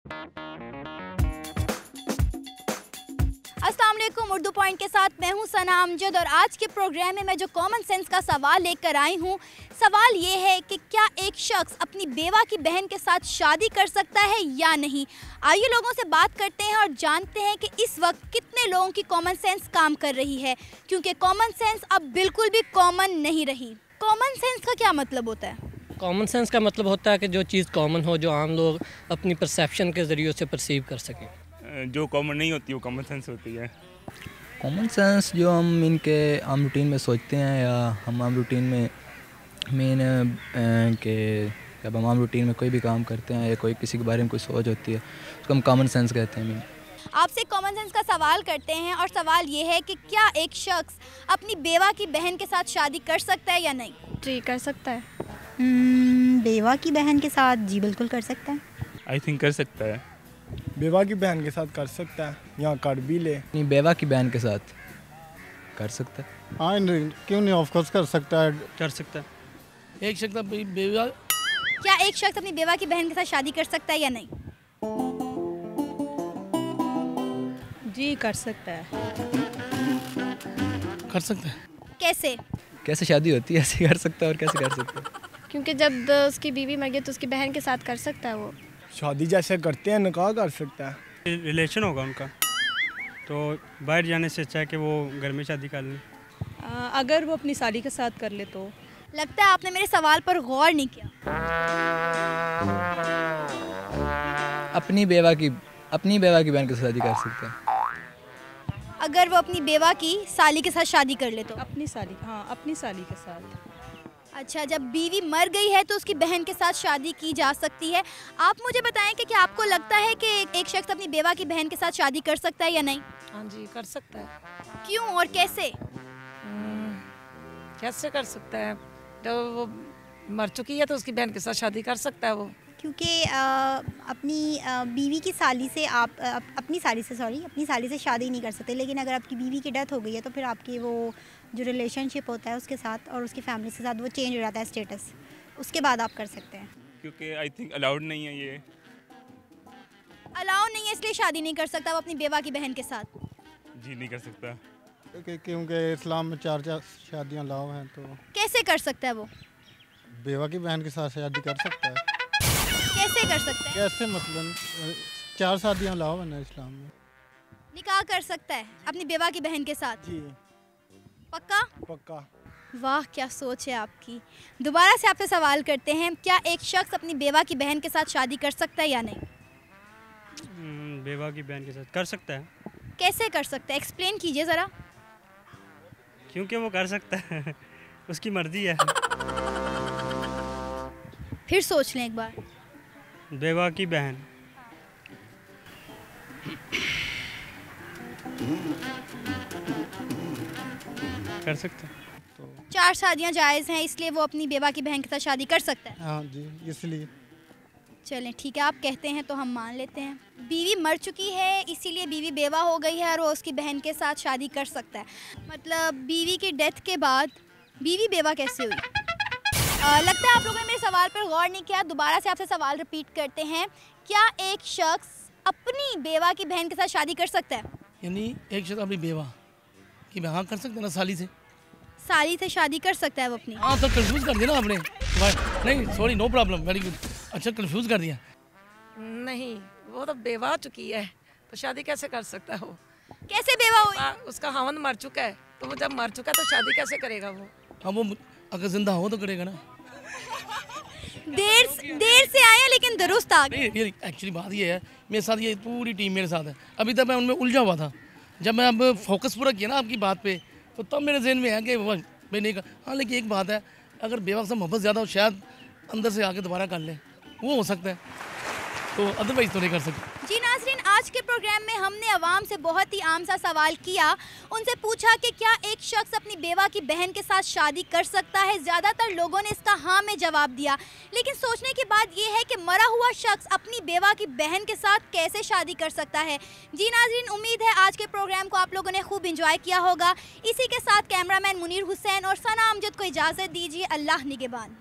अस्सलाम वालेकुम। उर्दू पॉइंट के साथ मैं हूं सना अमजद और आज के प्रोग्राम में मैं जो कॉमन सेंस का सवाल लेकर आई हूं, सवाल ये है कि क्या एक शख्स अपनी बेवा की बहन के साथ शादी कर सकता है या नहीं। आइए लोगों से बात करते हैं और जानते हैं कि इस वक्त कितने लोगों की कॉमन सेंस काम कर रही है, क्योंकि कॉमन सेंस अब बिल्कुल भी कॉमन नहीं रही। कॉमन सेंस का क्या मतलब होता है? कॉमन सेंस का मतलब होता है कि जो चीज़ कॉमन हो, जो आम लोग अपनी परसेप्शन के ज़रिए से परसीव कर सकें। जो कॉमन नहीं होती वो कॉमन सेंस होती है। कॉमन सेंस जो हम इनके आम रूटीन में सोचते हैं या हम आम रूटीन में मेन के जब हम आम रूटीन में कोई भी काम करते हैं या कोई किसी के बारे में कोई सोच होती है उसको हम कॉमन सेंस कहते हैं। आपसे कॉमन सेंस का सवाल करते हैं और सवाल ये है कि क्या एक शख्स अपनी बेवा की बहन के साथ शादी कर सकता है या नहीं? जी कर सकता है। बेवा की बहन के साथ जी बिल्कुल कर सकता है। आई थिंक कर सकता है। बेवा की बहन के साथ कर सकता है या कर भी ले। अपनी बेवा की बहन के साथ कर सकता है। हाँ क्यों नहीं, ऑफ कोर्स कर सकता है। कर सकता है। एक शख्स अपनी बेवा क्या एक शख्स अपनी बेवा की बहन के साथ शादी कर सकता है या नहीं? जी कर सकता है। कर सकता है। कैसे? कैसे शादी होती है ऐसे कर सकता है और कैसे कर सकता है? क्योंकि जब उसकी बीवी मर गई तो उसकी बहन के साथ कर सकता है। वो शादी जैसे करते हैं निकाह कर सकता है। रिलेशन होगा उनका, तो बाहर जाने से अच्छा है कि वो घर में शादी कर लें। अगर वो अपनी साली के साथ कर ले तो। लगता है आपने मेरे सवाल पर गौर नहीं किया। अपनी बेवा की बहन के साथ शादी कर सकता है। अगर वो अपनी बेवा की साली के साथ शादी कर ले तो? अपनी साली, हाँ अपनी साली के साथ। अच्छा, जब बीवी मर गई है तो उसकी बहन के साथ शादी की जा सकती है। आप मुझे बताएं कि क्या आपको लगता है कि एक शख्स अपनी बेवा की बहन के साथ शादी कर सकता है या नहीं? हाँ जी कर सकता है। क्यों और कैसे? कैसे कर सकता है? जब वो मर चुकी है तो उसकी बहन के साथ शादी कर सकता है वो। क्योंकि अपनी बीवी की साली से आप अपनी साली से शादी नहीं कर सकते, लेकिन अगर आपकी बीवी की डेथ हो गई है तो फिर आपकी वो जो रिलेशनशिप होता है उसके साथ और उसकी फैमिली के साथ वो चेंज हो जाता है स्टेटस, उसके बाद आप कर सकते हैं। क्योंकि आई थिंक अलाउड नहीं है, ये अलाउ नहीं है इसलिए शादी नहीं कर सकता वो अपनी बेवा की बहन के साथ। जी नहीं कर सकता। क्योंकि इस्लाम में चार शादियाँ अलाउ हैं। तो कैसे कर सकता है वो? बेवा की बहन के साथ शादी कर सकता है। कैसे कर सकता है? कैसे मतलब 4 शादियाँ अलाउ है ना इस्लाम में। निकाह कर सकता है अपनी बेवा की बहन के साथ? जी पक्का? पक्का। वाह क्या सोच है आपकी। दोबारा से आपसे सवाल करते हैं, क्या एक शख्स अपनी बेवा की बहन के साथ शादी कर सकता है या नहीं? बेवा की बहन के साथ कर सकता है। कैसे कर सकता है, एक्सप्लेन कीजिए ज़रा। क्योंकि वो कर सकता है उसकी मर्जी है। फिर सोच लें एक बार। बेवा की बहन कर सकता है। तो 4 शादियां जायज़ हैं इसलिए वो अपनी बेवा की बहन के साथ शादी कर सकता है। हाँ जी इसलिए। चलें ठीक है, आप कहते हैं तो हम मान लेते हैं। बीवी मर चुकी है इसीलिए बीवी बेवा हो गई है और वो उसकी बहन के साथ शादी कर सकता है। मतलब बीवी की डेथ के बाद बीवी बेवा कैसे हुई? लगता है आप लोगों ने मेरे सवाल पर गौर नहीं किया। दोबारा से आपसे सवाल रिपीट करते हैं, क्या एक शख्स अपनी बेवा की बहन के साथ शादी कर सकता है? यानी एक शख्स अपनी बेवा की बहन कर सकता है ना, साली से शादी कर सकता है वो अपनी? हाँ तो कंफ्यूज कर दिया ना आपने। नहीं sorry, no problem, very good. अच्छा कंफ्यूज कर दिया। नहीं वो तो बेवा हो चुकी है तो शादी कैसे कर सकता है वो? कैसे बेवा हुई? उसका खावंद मर चुका है तो वो जब मर चुका है तो शादी कैसे करेगा वो? हाँ वो अगर जिंदा हो तो करेगा ना। देर से आया लेकिन दुरुस्त आ गए। नहीं एक्चुअली बात ये है, मेरे साथ ये पूरी टीम मेरे साथ है। अभी तक मैं उनमें उलझा हुआ था, जब मैं अब फोकस पूरा किया ना आपकी बात पे तो तब मेरे जहन में है कि मैं नहीं कर। हाँ लेकिन एक बात है, अगर बेवा से मोहब्बत ज़्यादा हो शायद अंदर से आके दोबारा कर ले, वो हो सकता है, तो अदरवाइज तो नहीं कर सकते। जी नाज़रीन, आज के प्रोग्राम में हमने अवाम से बहुत ही आम सा सवाल किया। उनसे पूछा कि क्या एक शख्स अपनी बेवा की बहन के साथ शादी कर सकता है। ज़्यादातर लोगों ने इसका हाँ में जवाब दिया, लेकिन सोचने की बात यह है कि मरा हुआ शख्स अपनी बेवा की बहन के साथ कैसे शादी कर सकता है। जी नाज़रीन, उम्मीद है आज के प्रोग्राम को आप लोगों ने खूब इंजॉय किया होगा। इसी के साथ कैमरामैन मुनीर हुसैन और सना अमजद को इजाज़त दीजिए। अल्लाह निगहबान।